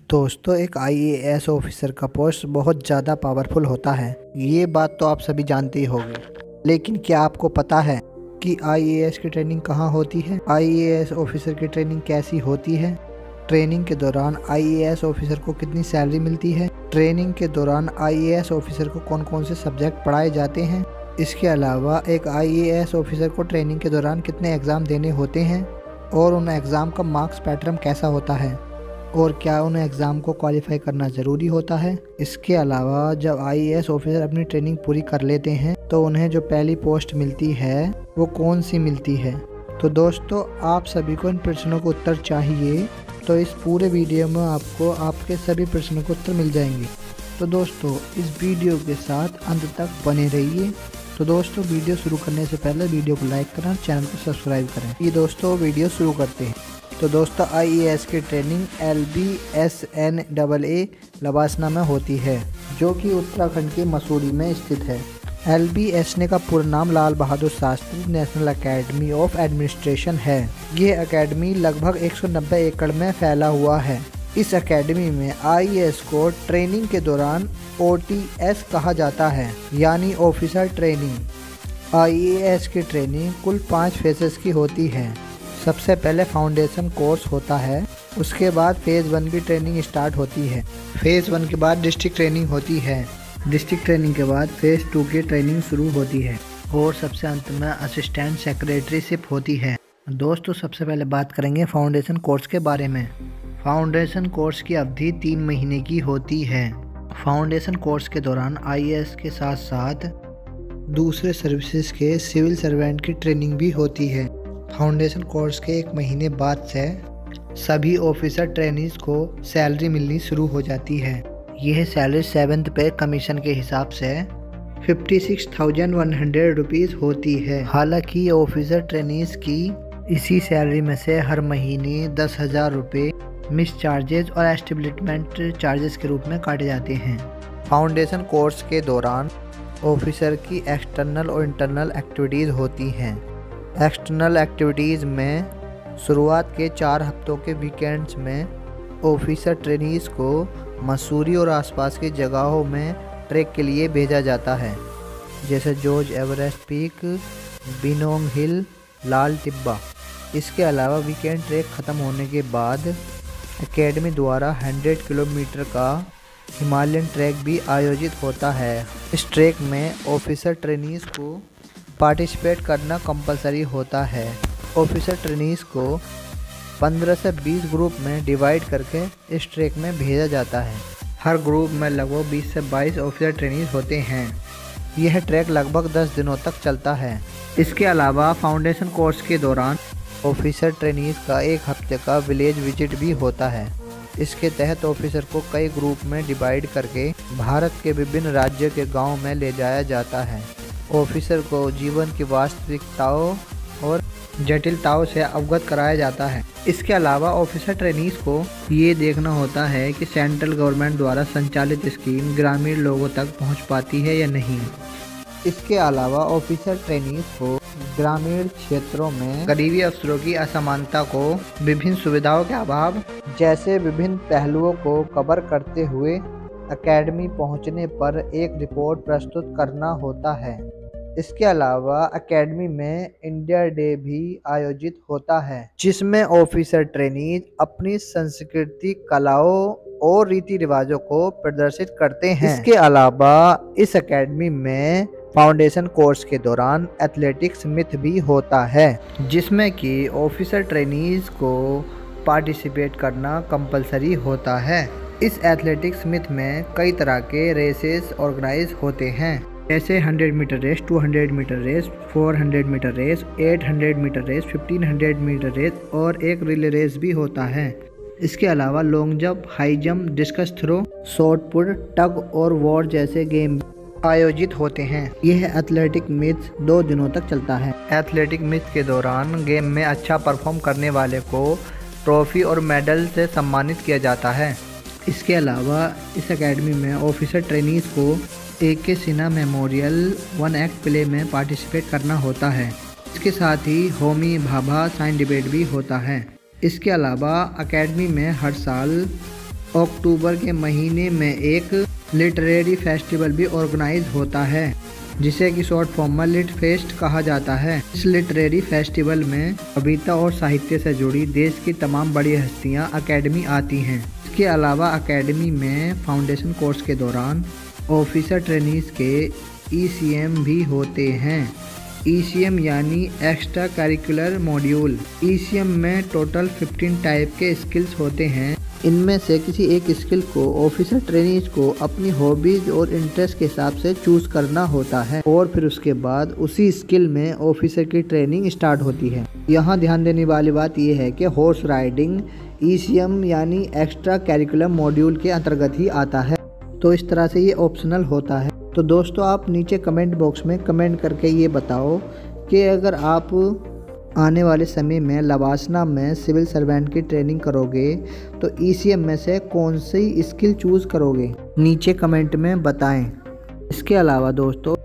दोस्तों, एक IAS officer का पोस्ट बहुत ज़्यादा पावरफुल होता है। ये बात तो आप सभी जानते ही होंगे। लेकिन क्या आपको पता है कि आईएएस की ट्रेनिंग कहाँ होती है? आईएएस ऑफिसर की ट्रेनिंग कैसी होती है? ट्रेनिंग के दौरान आईएएस ऑफिसर को कितनी सैलरी मिलती है? ट्रेनिंग के दौरान आईएएस ऑफिसर को कौन कौन से सब्जेक्ट पढ़ाए जाते हैं? इसके अलावा एक आईएएस ऑफिसर को ट्रेनिंग के दौरान कितने एग्ज़ाम देने होते हैं और उन एग्ज़ाम का मार्क्स पैटर्न कैसा होता है और क्या उन एग्ज़ाम को क्वालिफाई करना ज़रूरी होता है? इसके अलावा जब आईएएस ऑफिसर अपनी ट्रेनिंग पूरी कर लेते हैं तो उन्हें जो पहली पोस्ट मिलती है वो कौन सी मिलती है? तो दोस्तों, आप सभी को इन प्रश्नों को उत्तर चाहिए, तो इस पूरे वीडियो में आपको आपके सभी प्रश्नों के उत्तर मिल जाएंगे। तो दोस्तों, इस वीडियो के साथ अंत तक बने रहिए। तो दोस्तों, वीडियो शुरू करने से पहले वीडियो को लाइक करें, चैनल को सब्सक्राइब करें। ये दोस्तों, वीडियो शुरू करते हैं। तो दोस्तों, आईएएस की ट्रेनिंग LBSNAA लवासना में होती है, जो कि उत्तराखंड के मसूरी में स्थित है। LBSNA का पूरा नाम Lal Bahadur Shastri national academy of administration है। ये एकेडमी लगभग 190 एकड़ में फैला हुआ है। इस एकेडमी में आईएएस को ट्रेनिंग के दौरान OTS कहा जाता है, यानी ऑफिसर ट्रेनिंग। आईएएस की ट्रेनिंग कुल 5 फेजेस की होती है। सबसे पहले फाउंडेशन कोर्स होता है, उसके बाद फेज़ 1 की ट्रेनिंग स्टार्ट होती है। फेज़ 1 के बाद डिस्ट्रिक्ट ट्रेनिंग होती है। डिस्ट्रिक्ट ट्रेनिंग के बाद फेज़ 2 की ट्रेनिंग शुरू होती है और सबसे अंत में असिस्टेंट सेक्रेटरीशिप होती है। दोस्तों, सबसे पहले बात करेंगे फाउंडेशन कोर्स के बारे में। फाउंडेशन कोर्स की अवधि 3 महीने की होती है। फाउंडेशन कोर्स के दौरान आईएएस के साथ साथ दूसरे सर्विसेज के सिविल सर्वेंट की ट्रेनिंग भी होती है। फाउंडेशन कोर्स के 1 महीने बाद से सभी ऑफिसर ट्रेनीज को सैलरी मिलनी शुरू हो जाती है। यह सैलरी 7th पे कमीशन के हिसाब से 56,100 रुपीज़ होती है। हालांकि ऑफिसर ट्रेनीज की इसी सैलरी में से हर महीने 10,000 रुपये मिस चार्जेस और एस्टेब्लिशमेंट चार्जेस के रूप में काटे जाते हैं। फाउंडेशन कोर्स के दौरान ऑफिसर की एक्सटर्नल और इंटरनल एक्टिविटीज़ होती हैं। एक्सटर्नल एक्टिविटीज़ में शुरुआत के 4 हफ्तों के वीकेंड्स में ऑफिसर ट्रेनीज़ को मसूरी और आसपास की जगहों में ट्रैक के लिए भेजा जाता है, जैसे जॉर्ज एवरेस्ट पीक, बिनोंग हिल, लाल टिब्बा। इसके अलावा वीकेंड ट्रैक ख़त्म होने के बाद एकेडमी द्वारा 100 किलोमीटर का हिमालयन ट्रैक भी आयोजित होता है। इस ट्रैक में ऑफिसर ट्रेनीज़ को पार्टिसिपेट करना कंपलसरी होता है। ऑफिसर ट्रेनीज़ को 15 से 20 ग्रुप में डिवाइड करके इस ट्रैक में भेजा जाता है। हर ग्रुप में लगभग 20 से 22 ऑफिसर ट्रेनीज़ होते हैं। यह ट्रैक लगभग 10 दिनों तक चलता है। इसके अलावा फाउंडेशन कोर्स के दौरान ऑफिसर ट्रेनीज़ का 1 हफ्ते का विलेज विजिट भी होता है। इसके तहत ऑफिसर को कई ग्रुप में डिवाइड करके भारत के विभिन्न राज्यों के गाँव में ले जाया जाता है। ऑफिसर को जीवन की वास्तविकताओं और जटिलताओं से अवगत कराया जाता है। इसके अलावा ऑफिसर ट्रेनीज़ को ये देखना होता है कि सेंट्रल गवर्नमेंट द्वारा संचालित स्कीम ग्रामीण लोगों तक पहुंच पाती है या नहीं। इसके अलावा ऑफिसर ट्रेनीज़ को ग्रामीण क्षेत्रों में गरीबी अवसरों की असमानता को विभिन्न सुविधाओं के अभाव जैसे विभिन्न पहलुओं को कवर करते हुए एकेडमी पहुंचने पर एक रिपोर्ट प्रस्तुत करना होता है। इसके अलावा एकेडमी में इंडिया डे भी आयोजित होता है, जिसमें ऑफिसर ट्रेनीज अपनी संस्कृति, कलाओं और रीति रिवाजों को प्रदर्शित करते हैं। इसके अलावा इस एकेडमी में फाउंडेशन कोर्स के दौरान एथलेटिक्स मीट भी होता है, जिसमें कि ऑफिसर ट्रेनीज को पार्टिसिपेट करना कंपलसरी होता है। इस एथलेटिक्स मीट में कई तरह के रेसेस ऑर्गेनाइज होते हैं, जैसे 100 metre race, 200 metre race, 400 metre race, 800 metre race, 1500 metre race और एक रिले रेस भी होता है। इसके अलावा long jump, high jump, discus throw, shot put, tug और वॉर जैसे गेम आयोजित होते हैं। यह एथलेटिक मीट 2 दिनों तक चलता है। एथलेटिक मीट के दौरान गेम में अच्छा परफॉर्म करने वाले को ट्रॉफी और मेडल से सम्मानित किया जाता है। इसके अलावा इस एकेडमी में ऑफिसर ट्रेनीज़ को AK Sinha memorial 1 act play में पार्टिसिपेट करना होता है। इसके साथ ही होमी भाभा साइंस डिबेट भी होता है। इसके अलावा एकेडमी में हर साल अक्टूबर के महीने में एक लिटरेरी फेस्टिवल भी ऑर्गेनाइज होता है जिसे कि शॉर्ट फॉर्म में लिट फेस्ट कहा जाता है। इस लिटरेरी फेस्टिवल में कविता और साहित्य से जुड़ी देश की तमाम बड़ी हस्तियां एकेडमी आती हैं। इसके अलावा एकेडमी में फाउंडेशन कोर्स के दौरान ऑफिसर ट्रेनीज के ECM भी होते हैं। ECM यानी एक्स्ट्रा करिकुलर मॉड्यूल। ECM में टोटल 15 टाइप के स्किल्स होते हैं। इनमें से किसी एक स्किल को ऑफिसर ट्रेनीज को अपनी हॉबीज और इंटरेस्ट के हिसाब से चूज करना होता है और फिर उसके बाद उसी स्किल में ऑफिसर की ट्रेनिंग स्टार्ट होती है। यहाँ ध्यान देने वाली बात यह है कि हॉर्स राइडिंग ECM यानी एक्स्ट्रा करिकुलर मॉड्यूल के अंतर्गत ही आता है, तो इस तरह से ये ऑप्शनल होता है। तो दोस्तों आप नीचे कमेंट बॉक्स में कमेंट करके ये बताओ कि अगर आप आने वाले समय में लवासना में सिविल सर्वेंट की ट्रेनिंग करोगे तो ECM में से कौन सी स्किल चूज़ करोगे, नीचे कमेंट में बताएं। इसके अलावा दोस्तों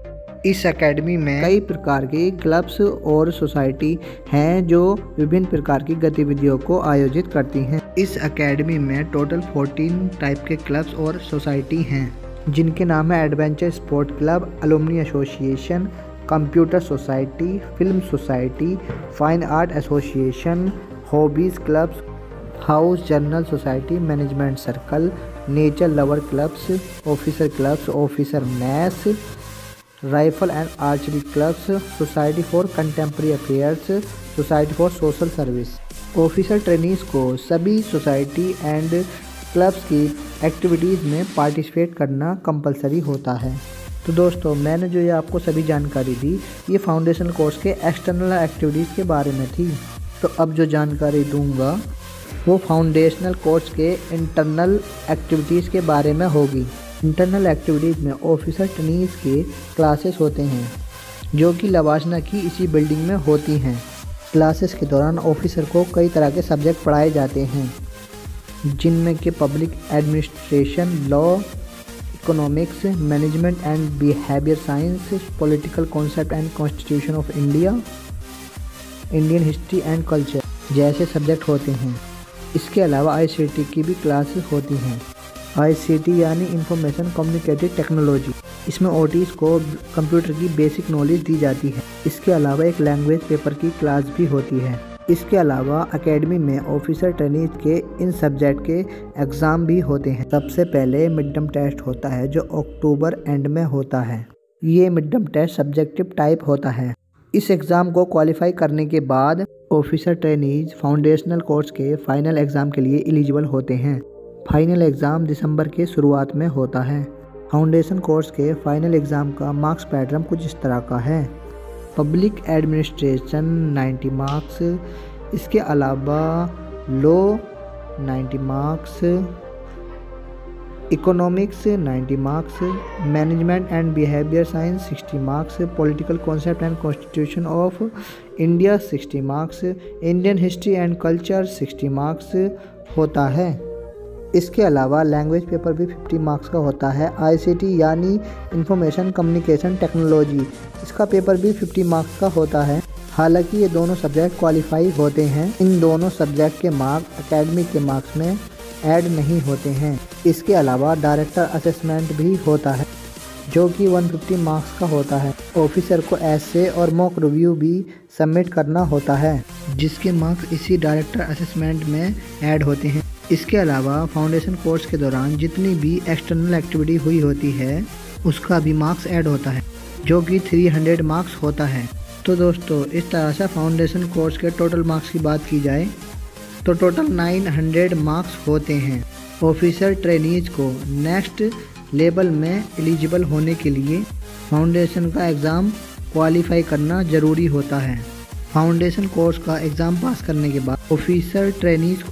इस एकेडमी में कई प्रकार की क्लब्स और सोसाइटी हैं जो विभिन्न प्रकार की गतिविधियों को आयोजित करती हैं। इस एकेडमी में टोटल 14 टाइप के क्लब्स और सोसाइटी हैं जिनके नाम है adventure sport club, alumni association, computer society, film society, fine art association, hobbies clubs, house journal society, management circle, nature lover clubs, officer mess, rifle and archery clubs, society for contemporary affairs, society for social service. Officer trainees को सभी society and clubs की activities में participate करना compulsory होता है। तो दोस्तों मैंने जो ये आपको सभी जानकारी दी ये फाउंडेशन कोर्स के एक्सटर्नल एक्टिविटीज़ के बारे में थी। तो अब जो जानकारी दूंगा वो फाउंडेशनल कोर्स के इंटरनल एक्टिविटीज़ के बारे में होगी। इंटरनल एक्टिविटीज़ में ऑफिसर ट्रेनीज के क्लासेस होते हैं जो कि लवासना की इसी बिल्डिंग में होती हैं। क्लासेस के दौरान ऑफिसर को कई तरह के सब्जेक्ट पढ़ाए जाते हैं जिनमें कि public administration, law, economics, management and behaviour science, political concept and constitution of India, Indian history and culture जैसे सब्जेक्ट होते हैं। इसके अलावा ICT की भी क्लासेस होती हैं। ICT यानी इंफॉर्मेशन कम्युनिकेटिव टेक्नोलॉजी। इसमें OTs को कंप्यूटर की बेसिक नॉलेज दी जाती है। इसके अलावा एक लैंग्वेज पेपर की क्लास भी होती है। इसके अलावा एकेडमी में ऑफिसर ट्रेनीज के इन सब्जेक्ट के एग्ज़ाम भी होते हैं। सबसे पहले मिड टर्म टेस्ट होता है जो अक्टूबर एंड में होता है। ये mid term test subjective type होता है। इस एग्ज़ाम को क्वालिफाई करने के बाद ऑफिसर ट्रेनीज फाउंडेशनल कोर्स के फाइनल एग्ज़ाम के लिए एलिजिबल होते हैं। फाइनल एग्ज़ाम दिसंबर के शुरुआत में होता है। फाउंडेशन कोर्स के फाइनल एग्ज़ाम का मार्क्स पैटर्न कुछ इस तरह का है। पब्लिक एडमिनिस्ट्रेशन 90 मार्क्स, इसके अलावा law 90 marks, economics 90 marks, management and behaviour science 60 marks, political concept and constitution of India 60 marks, Indian history and culture 60 marks होता है। इसके अलावा लैंग्वेज पेपर भी 50 मार्क्स का होता है। ICT यानी इंफॉर्मेशन कम्युनिकेशन टेक्नोलॉजी, इसका पेपर भी 50 मार्क्स का होता है। हालांकि ये दोनों सब्जेक्ट क्वालिफाई होते हैं। इन दोनों सब्जेक्ट के मार्क्स एकेडमी के मार्क्स में ऐड नहीं होते हैं। इसके अलावा डायरेक्टर असेसमेंट भी होता है जो कि 150 मार्क्स का होता है। ऑफिसर को ऐसे और मॉक रिव्यू भी सबमिट करना होता है जिसके मार्क्स इसी डायरेक्टर असेसमेंट में ऐड होते हैं। इसके अलावा फाउंडेशन कोर्स के दौरान जितनी भी एक्सटर्नल एक्टिविटी हुई होती है उसका भी मार्क्स ऐड होता है जो कि 300 मार्क्स होता है। तो दोस्तों इस तरह से फाउंडेशन कोर्स के टोटल मार्क्स की बात की जाए तो टोटल 900 मार्क्स होते हैं। ऑफिसर ट्रेनीज को नेक्स्ट लेवल में एलिजिबल होने के लिए फाउंडेशन का एग्ज़ाम क्वालिफाई करना ज़रूरी होता है। फाउंडेशन कोर्स का एग्ज़ाम पास करने के बाद officer trainees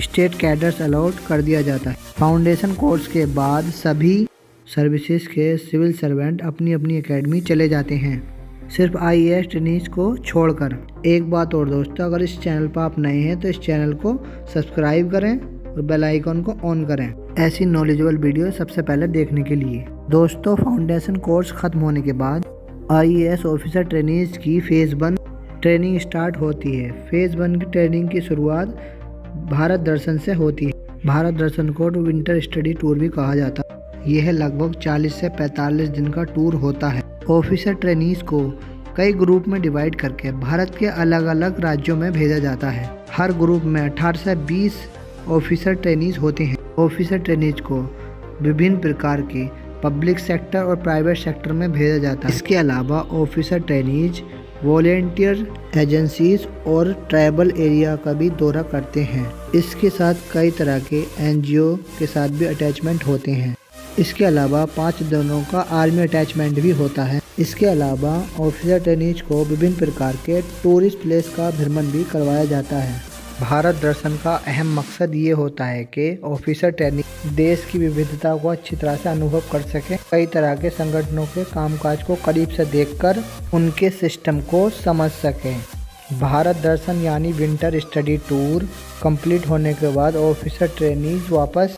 state cadres allot कर दिया जाता है। फाउंडेशन कोर्स के बाद सभी सर्विसेज के सिविल सर्वेंट अपनी अपनी एकेडमी चले जाते हैं, सिर्फ IAS ट्रेनीज को छोड़कर। एक बात और दोस्तों, अगर इस चैनल पर आप नए हैं तो इस चैनल को सब्सक्राइब करें और बेल आइकन को ऑन करें ऐसी नॉलेजेबल वीडियो सबसे पहले देखने के लिए। दोस्तों फाउंडेशन कोर्स खत्म होने के बाद IAS ऑफिसर ट्रेनीज की फेज़ 1 ट्रेनिंग स्टार्ट होती है। फेज़ 1 की ट्रेनिंग की शुरुआत भारत दर्शन से होती है। भारत दर्शन को विंटर स्टडी टूर भी कहा जाता है। यह लगभग 40 से 45 दिन का टूर होता है। ऑफिसर ट्रेनीज को कई ग्रुप में डिवाइड करके भारत के अलग अलग राज्यों में भेजा जाता है। हर ग्रुप में 18 से 20 ऑफिसर ट्रेनीज होते हैं। ऑफिसर ट्रेनीज को विभिन्न प्रकार के पब्लिक सेक्टर और प्राइवेट सेक्टर में भेजा जाता है। इसके अलावा ऑफिसर ट्रेनीज वॉलेंटियर एजेंसीज और ट्राइबल एरिया का भी दौरा करते हैं। इसके साथ कई तरह के NGO के साथ भी अटैचमेंट होते हैं। इसके अलावा 5 दिनों का आर्मी अटैचमेंट भी होता है। इसके अलावा ऑफिसर ट्रेनीज को विभिन्न प्रकार के टूरिस्ट प्लेस का भ्रमण भी करवाया जाता है। भारत दर्शन का अहम मकसद ये होता है कि ऑफिसर ट्रेनीज देश की विविधता को अच्छी तरह से अनुभव कर सकें, कई तरह के संगठनों के कामकाज को करीब से देखकर उनके सिस्टम को समझ सकें। भारत दर्शन यानी विंटर स्टडी टूर कंप्लीट होने के बाद ऑफिसर ट्रेनीज वापस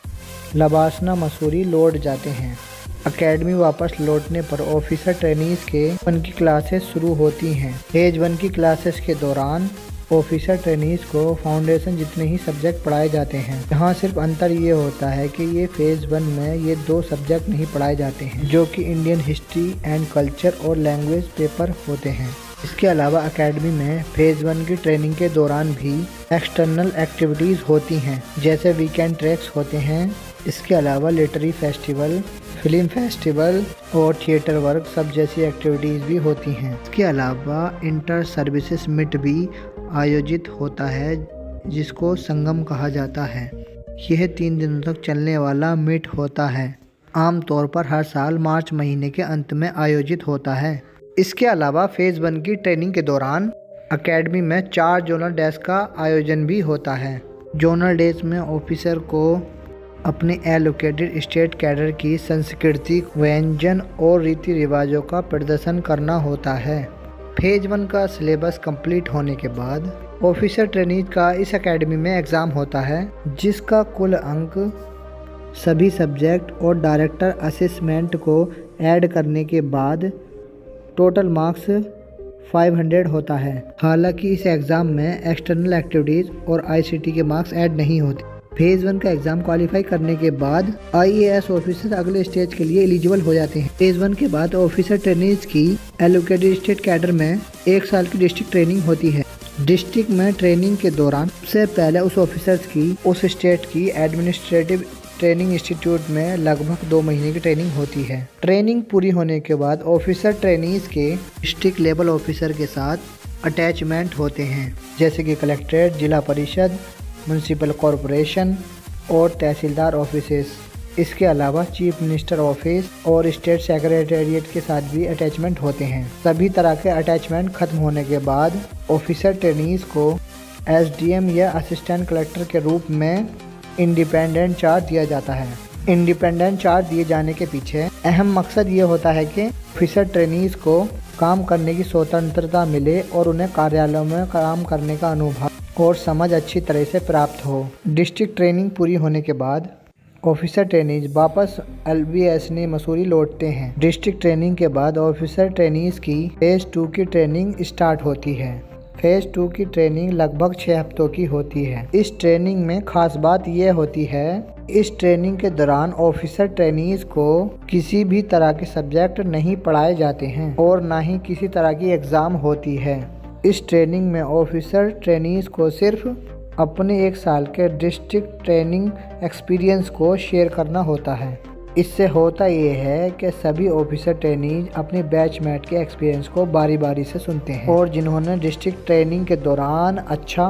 लबासना मसूरी लौट जाते हैं। अकेडमी वापस लौटने पर ऑफिसर ट्रेनीज के 1 की क्लासेस शुरू होती हैं। फेज 1 की क्लासेस के दौरान ऑफिसर ट्रेनीज को फाउंडेशन जितने ही सब्जेक्ट पढ़ाए जाते हैं। यहाँ सिर्फ अंतर ये होता है कि ये फेज 1 में ये 2 सब्जेक्ट नहीं पढ़ाए जाते हैं, जो कि इंडियन हिस्ट्री एंड कल्चर और लैंग्वेज पेपर होते हैं। इसके अलावा एकेडमी में फेज 1 की ट्रेनिंग के दौरान भी एक्सटर्नल एक्टिविटीज़ होती हैं, जैसे वीकेंड ट्रैक्स होते हैं। इसके अलावा लिटरेरी फेस्टिवल, फिल्म फेस्टिवल और थिएटर वर्क सब जैसी एक्टिविटीज़ भी होती हैं। इसके अलावा इंटर सर्विसेज मीट भी आयोजित होता है, जिसको संगम कहा जाता है। यह 3 दिनों तक चलने वाला मीट होता है। आमतौर पर हर साल मार्च महीने के अंत में आयोजित होता है। इसके अलावा फेज 1 की ट्रेनिंग के दौरान एकेडमी में 4 जोनल डेज का आयोजन भी होता है। जोनल डेज में ऑफिसर को अपने एलोकेटेड स्टेट कैडर की संस्कृति, व्यंजन और रीति रिवाजों का प्रदर्शन करना होता है। फेज 1 का सिलेबस कंप्लीट होने के बाद ऑफिसर ट्रेनीज का इस एकेडमी में एग्ज़ाम होता है, जिसका कुल अंक सभी सब्जेक्ट और डायरेक्टर असेसमेंट को ऐड करने के बाद टोटल मार्क्स 500 होता है। हालांकि इस एग्ज़ाम में एक्सटर्नल एक्टिविटीज़ और ICT के मार्क्स ऐड नहीं होते। फेज 1 का एग्जाम क्वालिफाई करने के बाद IAS ऑफिसर अगले स्टेज के लिए एलिजिबल हो जाते हैं। फेज 1 के बाद ऑफिसर ट्रेनीज की एलोकेटेड स्टेट कैडर में 1 साल की डिस्ट्रिक्ट ट्रेनिंग होती है। डिस्ट्रिक्ट में ट्रेनिंग के दौरान सबसे पहले उस ऑफिसर्स की उस स्टेट की एडमिनिस्ट्रेटिव ट्रेनिंग इंस्टीट्यूट में लगभग 2 महीने की ट्रेनिंग होती है। ट्रेनिंग पूरी होने के बाद ऑफिसर ट्रेनीज के डिस्ट्रिक्ट लेवल ऑफिसर के साथ अटैचमेंट होते हैं, जैसे कि कलेक्ट्रेट, जिला परिषद, म्यूनसिपल कॉरपोरेशन और तहसीलदार ऑफिसेस। इसके अलावा चीफ मिनिस्टर ऑफिस और स्टेट सेक्रेटेरिएट के साथ भी अटैचमेंट होते हैं। सभी तरह के अटैचमेंट खत्म होने के बाद ऑफिसर ट्रेनीज को SDM या असिस्टेंट कलेक्टर के रूप में इंडिपेंडेंट चार्ज दिया जाता है। इंडिपेंडेंट चार्ज दिए जाने के पीछे अहम मकसद ये होता है कि ऑफिसर ट्रेनीज को काम करने की स्वतंत्रता मिले और उन्हें कार्यालयों में काम करने का अनुभव और समझ अच्छी तरह से प्राप्त हो। डिस्ट्रिक्ट ट्रेनिंग पूरी होने के बाद ऑफिसर ट्रेनीज वापस LBSNA मसूरी लौटते हैं। डिस्ट्रिक्ट ट्रेनिंग के बाद ऑफिसर ट्रेनीज की फेज 2 की ट्रेनिंग स्टार्ट होती है। फेज 2 की ट्रेनिंग लगभग 6 हफ्तों की होती है। इस ट्रेनिंग में खास बात यह होती है, इस ट्रेनिंग के दौरान ऑफिसर ट्रेनीज को किसी भी तरह के सब्जेक्ट नहीं पढ़ाए जाते हैं और ना ही किसी तरह की एग्ज़ाम होती है। इस ट्रेनिंग में ऑफिसर ट्रेनीज को सिर्फ अपने 1 साल के डिस्ट्रिक्ट ट्रेनिंग एक्सपीरियंस को शेयर करना होता है। इससे होता ये है कि सभी ऑफिसर ट्रेनीज अपने बैचमेट के एक्सपीरियंस को बारी बारी से सुनते हैं और जिन्होंने डिस्ट्रिक्ट ट्रेनिंग के दौरान अच्छा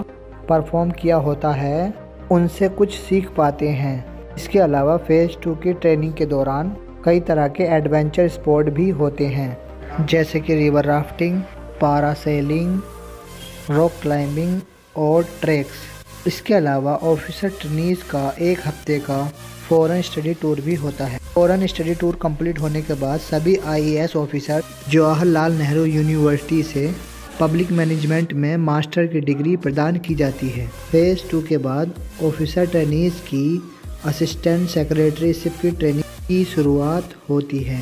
परफॉर्म किया होता है उनसे कुछ सीख पाते हैं। इसके अलावा फेज 2 की ट्रेनिंग के दौरान कई तरह के एडवेंचर स्पोर्ट भी होते हैं, जैसे कि river rafting, parasailing, rock climbing और ट्रैक्स। इसके अलावा ऑफिसर ट्रेनीज का 1 हफ्ते का फॉरेन स्टडी टूर भी होता है। फॉरेन स्टडी टूर कंप्लीट होने के बाद सभी IAS officer Jawaharlal Nehru university से पब्लिक मैनेजमेंट में मास्टर की डिग्री प्रदान की जाती है। फेज 2 के बाद ऑफिसर ट्रेनीज की असिस्टेंट सेक्रेटरीशिप की ट्रेनिंग की शुरुआत होती है।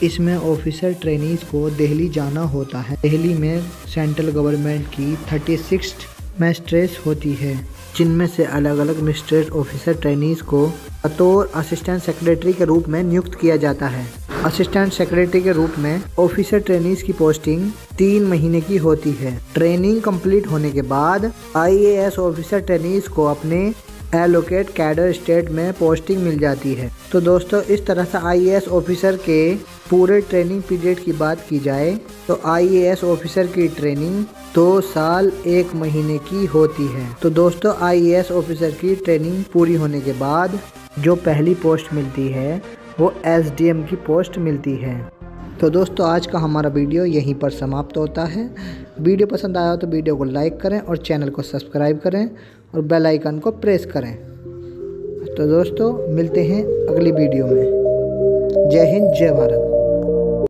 इसमें ऑफिसर ट्रेनीज को दिल्ली जाना होता है। दिल्ली में सेंट्रल गवर्नमेंट की 36 मैजिस्ट्रेट्स होती है, जिनमें से अलग अलग मजिस्ट्रेट ऑफिसर ट्रेनीज को बतौर असिस्टेंट सेक्रेटरी के रूप में नियुक्त किया जाता है। असिस्टेंट सेक्रेटरी के रूप में ऑफिसर ट्रेनीज की पोस्टिंग 3 महीने की होती है। ट्रेनिंग कंप्लीट होने के बाद IAS ऑफिसर ट्रेनीज को अपने एलोकेट कैडर स्टेट में पोस्टिंग मिल जाती है। तो दोस्तों, इस तरह से IAS ऑफिसर के पूरे ट्रेनिंग पीरियड की बात की जाए तो IAS ऑफिसर की ट्रेनिंग 2 साल 1 महीने की होती है। तो दोस्तों, IAS ऑफिसर की ट्रेनिंग पूरी होने के बाद जो पहली पोस्ट मिलती है वो SDM की पोस्ट मिलती है। तो दोस्तों, आज का हमारा वीडियो यहीं पर समाप्त होता है। वीडियो पसंद आया हो तो वीडियो को लाइक करें और चैनल को सब्सक्राइब करें और बेल आइकन को प्रेस करें। तो दोस्तों, मिलते हैं अगली वीडियो में। जय हिंद, जय भारत।